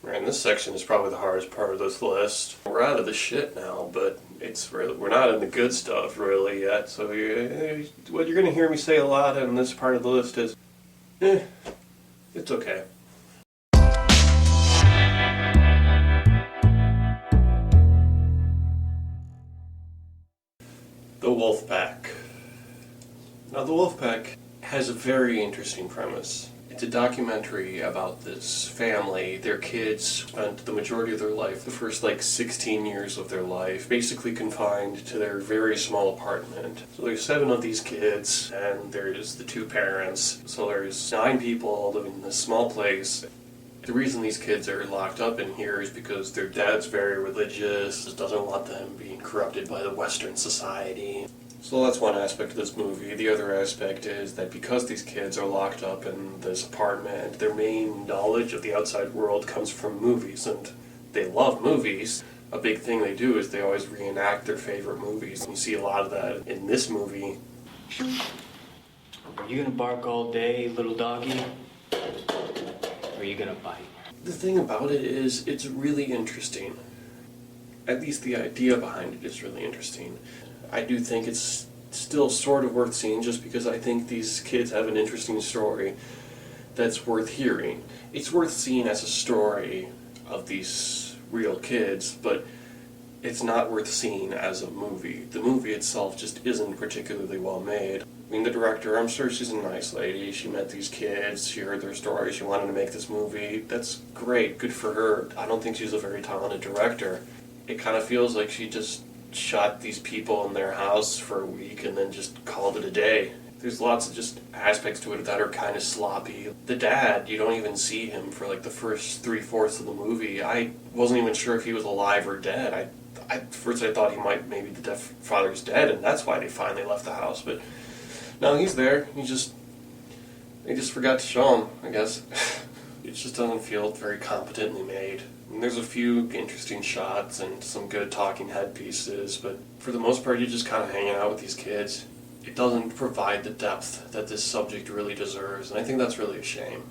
And this section is probably the hardest part of this list. We're out of the shit now, but we're not in the good stuff really yet. So what you're going to hear me say a lot in this part of the list is, it's okay. The Wolfpack. Now, The Wolfpack has a very interesting premise. It's a documentary about this family. Their kids spent the majority of their life, the first 16 years of their life, basically confined to their very small apartment. So there's 7 of these kids, and there's the 2 parents. So there's 9 people living in this small place. The reason these kids are locked up in here is because their dad's very religious, doesn't want them being corrupted by the Western society. So that's one aspect of this movie. The other aspect is that because these kids are locked up in this apartment, their main knowledge of the outside world comes from movies, and they love movies. A big thing they do is they always reenact their favorite movies. And you see a lot of that in this movie. Are you gonna bark all day, little doggy? Or are you gonna bite? The thing about it is, it's really interesting. At least the idea behind it is really interesting. I do think it's still sort of worth seeing just because I think these kids have an interesting story that's worth hearing. It's worth seeing as a story of these real kids, but it's not worth seeing as a movie. The movie itself just isn't particularly well made. I mean, the director, I'm sure she's a nice lady. She met these kids, she heard their story, she wanted to make this movie. That's great, good for her. I don't think she's a very talented director. It kind of feels like she just shot these people in their house for a week and then just called it a day. There's lots of just aspects to it that are kind of sloppy. The dad, you don't even see him for the first 3/4 of the movie. I wasn't even sure if he was alive or dead. First I thought maybe the deaf father's dead, and that's why they finally left the house. But no, he's there. They just forgot to show him, I guess. It just doesn't feel very competently made. And there's a few interesting shots and some good talking head pieces, but for the most part you're just kind of hanging out with these kids. It doesn't provide the depth that this subject really deserves, and I think that's really a shame.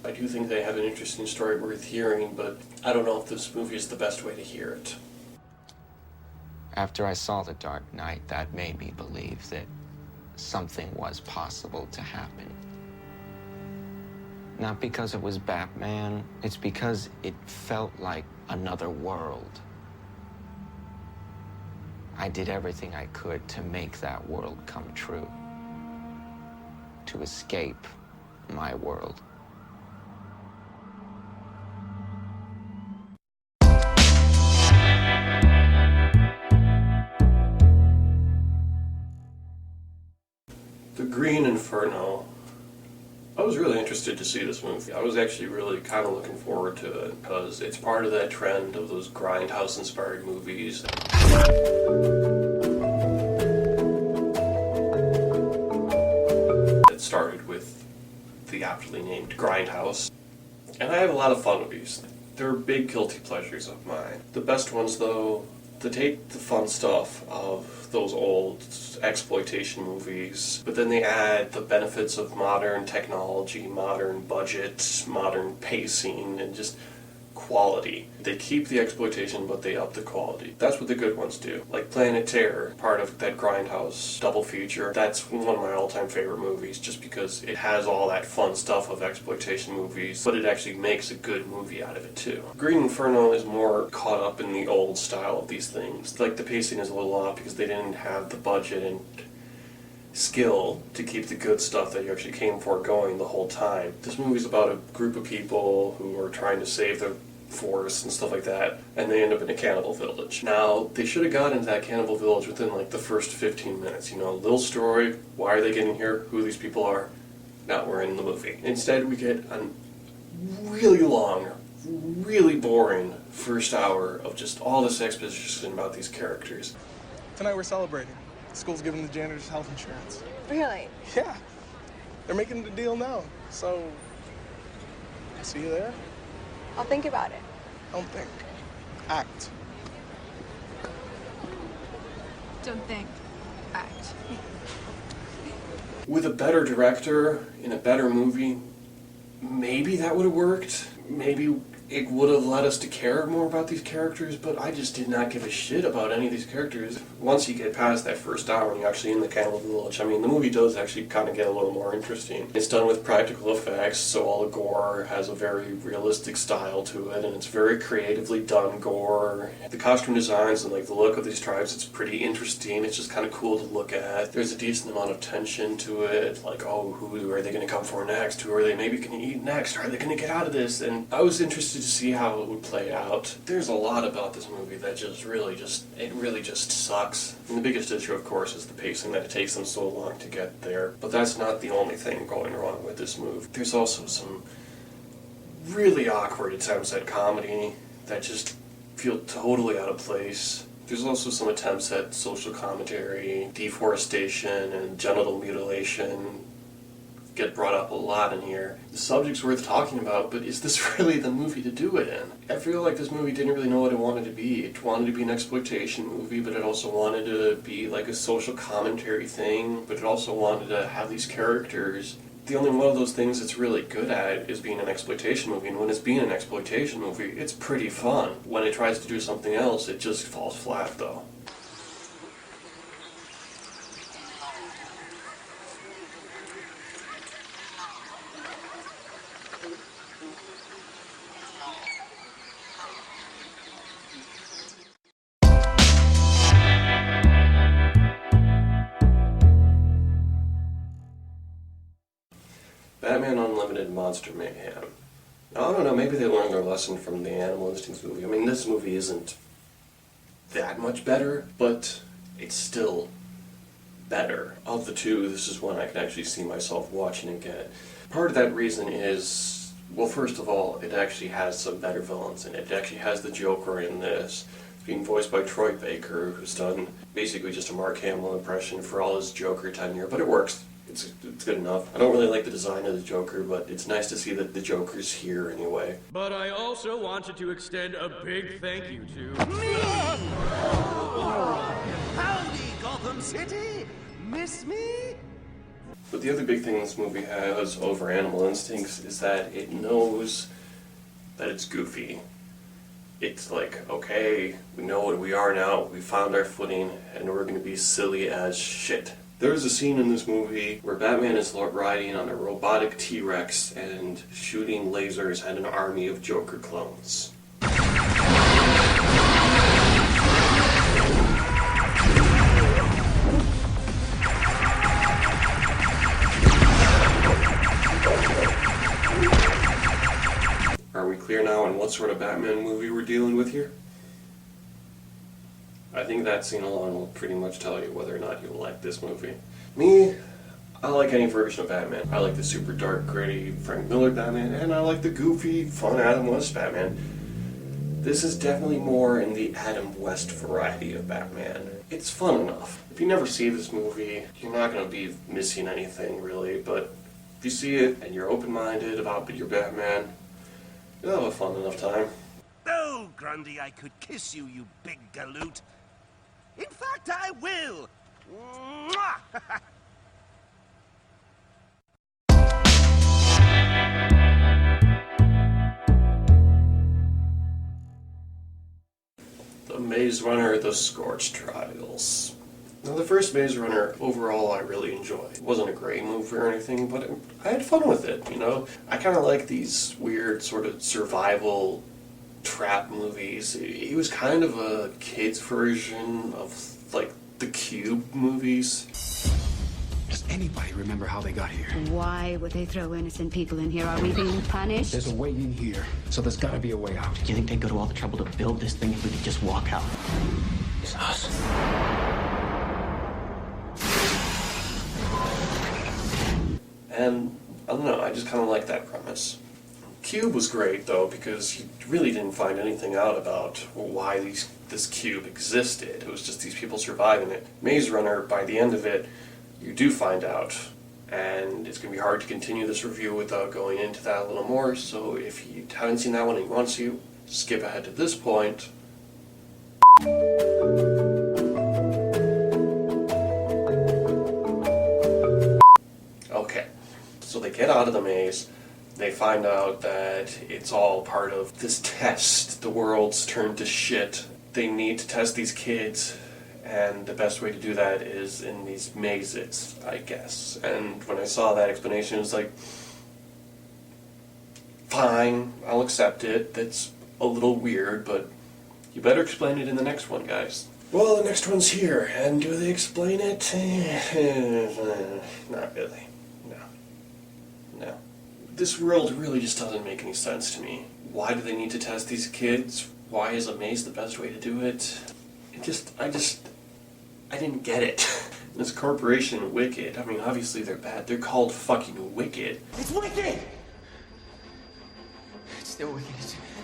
I do think they have an interesting story worth hearing, but I don't know if this movie is the best way to hear it. After I saw The Dark Knight, that made me believe that something was possible to happen. Not because it was Batman, it's because it felt like another world. I did everything I could to make that world come true. To escape my world. The Green Inferno. I was really interested to see this movie. I was actually really kind of looking forward to it because it's part of that trend of those grindhouse-inspired movies. It started with the aptly named Grindhouse. And I have a lot of fun with these. They're big guilty pleasures of mine. The best ones, though, they take the fun stuff of those old exploitation movies, but then they add the benefits of modern technology, modern budgets, modern pacing, and just quality. They keep the exploitation, but they up the quality. That's what the good ones do. Like Planet Terror, part of that Grindhouse double feature. That's one of my all-time favorite movies, just because it has all that fun stuff of exploitation movies, but it actually makes a good movie out of it too. Green Inferno is more caught up in the old style of these things. The pacing is a little off because they didn't have the budget and skill to keep the good stuff that you actually came for going the whole time. This movie's about a group of people who are trying to save their forest and stuff like that, and they end up in a cannibal village. Now, they should have gotten into that cannibal village within the first 15 minutes. A little story, why are they getting here, who these people are. Now we're in the movie. Instead, we get a really long, really boring first hour of just all this exposition about these characters. Tonight we're celebrating. School's giving the janitors health insurance. Really? Yeah. They're making the deal now. So, I'll see you there. I'll think about it. Don't think. Act. Don't think. Act. With a better director in a better movie, maybe that would have worked. Maybe it would have led us to care more about these characters, but I just did not give a shit about any of these characters. Once you get past that first hour and you're actually in the Cannibal Village, I mean, the movie does actually kind of get a little more interesting. It's done with practical effects, so all the gore has a very realistic style to it, and it's very creatively done gore. The costume designs and like the look of these tribes, it's pretty interesting. It's just kind of cool to look at. There's a decent amount of tension to it, like, oh, who are they going to come for next? Who are they maybe going to eat next? Are they going to get out of this? And I was interested to see how it would play out. There's a lot about this movie that really just sucks. And the biggest issue, of course, is the pacing, that it takes them so long to get there. But that's not the only thing going wrong with this movie. There's also some really awkward attempts at comedy that just feel totally out of place. There's also some attempts at social commentary, deforestation, and genital mutilation get brought up a lot in here. The subject's worth talking about, but is this really the movie to do it in? I feel like this movie didn't really know what it wanted to be. It wanted to be an exploitation movie, but it also wanted to be like a social commentary thing, but it also wanted to have these characters. The only one of those things it's really good at is being an exploitation movie, and when it's being an exploitation movie, it's pretty fun. When it tries to do something else, it just falls flat, though. Batman Unlimited Monster Mayhem. Now, I don't know, maybe they learned their lesson from the Animal Instincts movie. I mean, this movie isn't that much better, but it's still better. Of the two, this is one I can actually see myself watching again. Part of that reason is, well, first of all, it actually has some better villains in it. It actually has the Joker in this. It's being voiced by Troy Baker, who's done basically just a Mark Hamill impression for all his Joker tenure, but it works. It's good enough. I don't really like the design of the Joker, but it's nice to see that the Joker's here anyway. But I also wanted to extend a big thank you to Me! Howdy, Gotham City! Miss me? But the other big thing this movie has over Animal Instincts is that it knows that it's goofy. It's like, okay, we know what we are now, we found our footing, and we're going to be silly as shit. There's a scene in this movie where Batman is riding on a robotic T-Rex and shooting lasers at an army of Joker clones. Are we clear now on what sort of Batman movie we're dealing with here? I think that scene alone will pretty much tell you whether or not you like this movie. Me, I like any version of Batman. I like the super dark, gritty Frank Miller Batman, and I like the goofy, fun Adam West Batman. This is definitely more in the Adam West variety of Batman. It's fun enough. If you never see this movie, you're not going to be missing anything, really, but if you see it and you're open-minded about your Batman, you'll have a fun enough time. Oh, Grundy, I could kiss you, you big galoot. In fact, I will. Mwah! The Maze Runner, The Scorched Trials. Now, the first Maze Runner, overall, I really enjoyed. It wasn't a great movie or anything, but I had fun with it, you know? I kind of like these weird sort of survival trap movies. It was kind of a kid's version of, like, the Cube movies. Does anybody remember how they got here? Why would they throw innocent people in here? Are we being punished? There's a way in here, so there's gotta be a way out. Do you think they'd go to all the trouble to build this thing if we could just walk out? It's us. And, I don't know, I just kind of like that premise. Cube was great, though, because you really didn't find anything out about why this cube existed. It was just these people surviving it. Maze Runner, by the end of it, you do find out. And it's going to be hard to continue this review without going into that a little more, so if you haven't seen that one and you want to, skip ahead to this point. Okay, so they get out of the maze. They find out that it's all part of this test. The world's turned to shit. They need to test these kids, and the best way to do that is in these mazes, I guess. And when I saw that explanation, it was like, fine, I'll accept it. That's a little weird, but you better explain it in the next one, guys. Well, the next one's here, and do they explain it? Not really. No. This world really just doesn't make any sense to me. Why do they need to test these kids? Why is a maze the best way to do it? I didn't get it. This corporation, Wicked, I mean, obviously they're bad. They're called fucking Wicked. It's wicked! It's still wicked.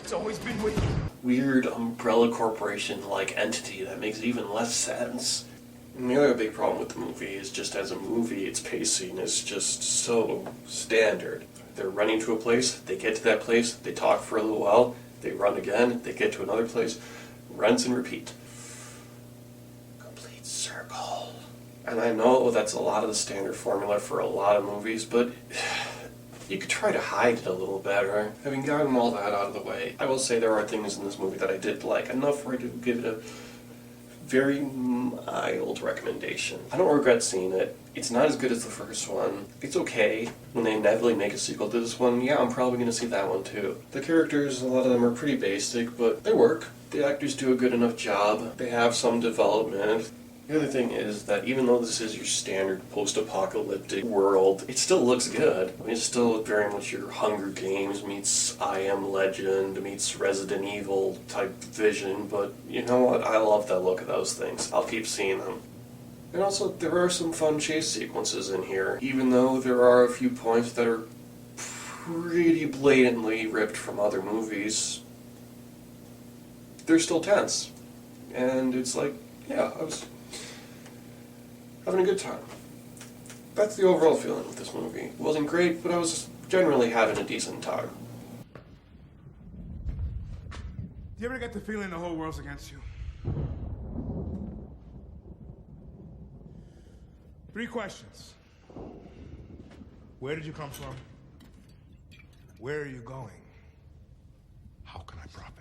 It's always been wicked. Weird umbrella corporation-like entity that makes even less sense. And the other big problem with the movie is just as a movie, its pacing is just so standard. They're running to a place, they get to that place, they talk for a little while, they run again, they get to another place, rinse and repeat. Complete circle. And I know that's a lot of the standard formula for a lot of movies, but you could try to hide it a little better. Having gotten all that out of the way, I will say there are things in this movie that I did like, enough for I to give it a very mild recommendation. I don't regret seeing it. It's not as good as the first one. It's okay. When they inevitably make a sequel to this one, yeah, I'm probably going to see that one too. The characters, a lot of them are pretty basic, but they work. The actors do a good enough job. They have some development. The other thing is that even though this is your standard post-apocalyptic world, it still looks good. I mean, it's still very much your Hunger Games meets I Am Legend meets Resident Evil type vision, but you know what? I love the look of those things. I'll keep seeing them. And also, there are some fun chase sequences in here, even though there are a few points that are pretty blatantly ripped from other movies. They're still tense. And it's like, yeah, I was having a good time. That's the overall feeling with this movie. It wasn't great, but I was generally having a decent time. Do you ever get the feeling the whole world's against you? 3 questions. Where did you come from? Where are you going? How can I profit?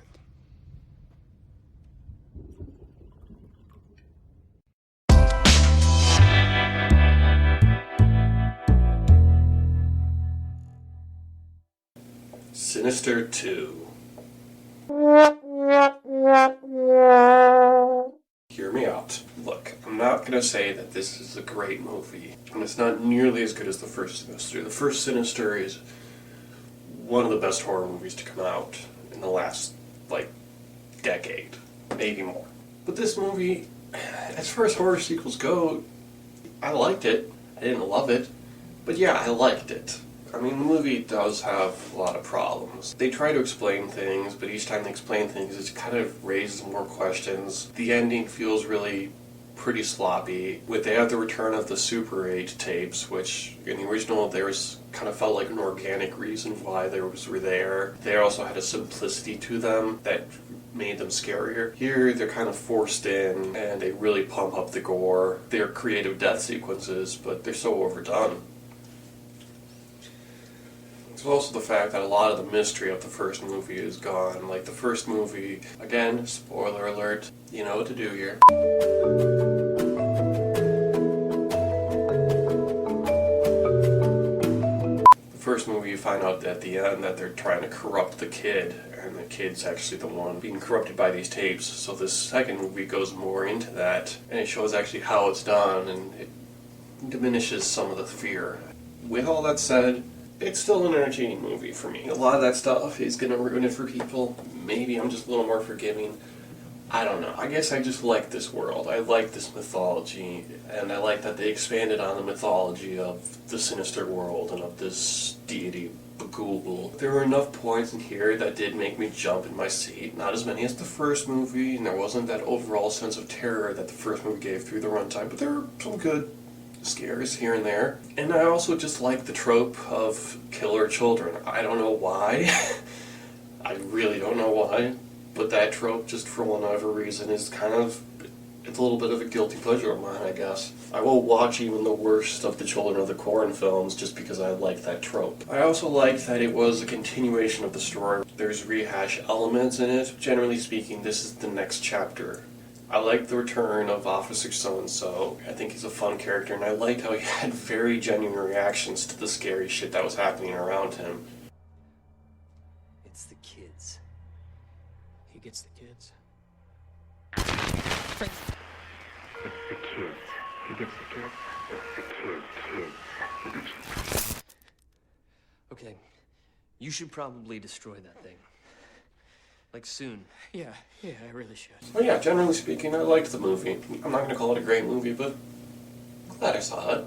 Sinister 2. Hear me out. Look, I'm not going to say that this is a great movie, and it's not nearly as good as the first Sinister. The first Sinister is one of the best horror movies to come out in the last, decade. Maybe more. But this movie, as far as horror sequels go, I liked it. I didn't love it, but yeah, I liked it. I mean, the movie does have a lot of problems. They try to explain things, but each time they explain things, it kind of raises more questions. The ending feels really pretty sloppy. They have the return of the Super 8 tapes, which in the original there was kind of felt like an organic reason why they were there. They also had a simplicity to them that made them scarier. Here, they're kind of forced in, and they really pump up the gore. They're creative death sequences, but they're so overdone. It's also the fact that a lot of the mystery of the first movie is gone. Like the first movie, again, spoiler alert, you know what to do here. The first movie, you find out at the end that they're trying to corrupt the kid, and the kid's actually the one being corrupted by these tapes. So this second movie goes more into that, and it shows actually how it's done, and it diminishes some of the fear. With all that said, it's still an entertaining movie for me. A lot of that stuff is going to ruin it for people. Maybe I'm just a little more forgiving. I don't know. I guess I just like this world. I like this mythology, and I like that they expanded on the mythology of the Sinister world and of this deity, Bagul. There were enough points in here that did make me jump in my seat. Not as many as the first movie, and there wasn't that overall sense of terror that the first movie gave through the runtime, but there were some good scares here and there. And I also just like the trope of killer children. I don't know why. I really don't know why. But that trope, just for whatever reason, is kind of It's a little bit of a guilty pleasure of mine, I guess. I will watch even the worst of the Children of the Corn films just because I like that trope. I also like that it was a continuation of the story. There's rehash elements in it. Generally speaking, this is the next chapter. I like the return of Officer So-and-so. I think he's a fun character, and I liked how he had very genuine reactions to the scary shit that was happening around him. It's the kids. He gets the kids. It's the kids. He gets the kids. It's the kids. He gets the kids. Okay, you should probably destroy that thing. Like soon. Yeah, I really should. Well, yeah, generally speaking, I liked the movie. I'm not going to call it a great movie, but glad I saw it.